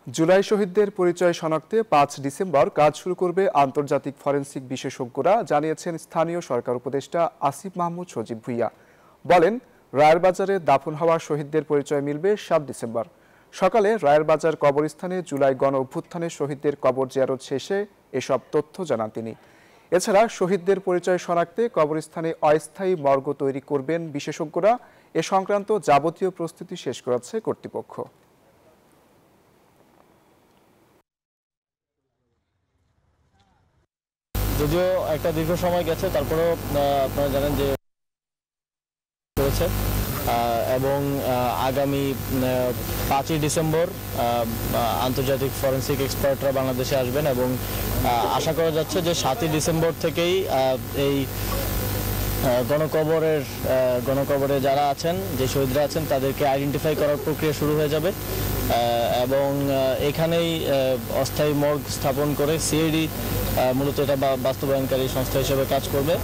জুলাই শহীদদের পরিচয় শনাক্তে ৫ ডিসেম্বর কাজ শুরু করবে আন্তর্জাতিক ফরেনসিক বিশেষজ্ঞরা, জানিয়েছেন স্থানীয় সরকার উপদেষ্টা আসিফ মাহমুদ সজীব ভুঁইয়া। বলেন, রায়ের বাজারে দাফন হওয়া শহীদদের পরিচয় মিলবে ৭ ডিসেম্বর সকালে। রায়ের বাজার কবরস্থানে জুলাই গণ অভ্যুত্থানের শহীদদের কবর জিয়ারত শেষে এসব তথ্য জানান তিনি। এছাড়া শহীদদের পরিচয় শনাক্তে কবরস্থানে অস্থায়ী মর্গ তৈরি করবেন বিশেষজ্ঞরা। এ সংক্রান্ত যাবতীয় প্রস্তুতি শেষ করেছে কর্তৃপক্ষ। যদিও একটা দীর্ঘ সময় গেছে, তারপরেও আপনারা জানেন যে রয়েছে এবং আগামী ৫ই ডিসেম্বর আন্তর্জাতিক ফরেনসিক এক্সপার্টরা বাংলাদেশে আসবেন এবং আশা করা যাচ্ছে যে ৭ই ডিসেম্বর থেকেই এই গণকবরে যারা আছেন, যে শহীদরা আছেন, তাদেরকে আইডেন্টিফাই করার প্রক্রিয়া শুরু হয়ে যাবে এবং এখানেই অস্থায়ী মর্গ স্থাপন করে সিআইডি মূলত এটা বাস্তবায়নকারী সংস্থা হিসেবে কাজ করবে।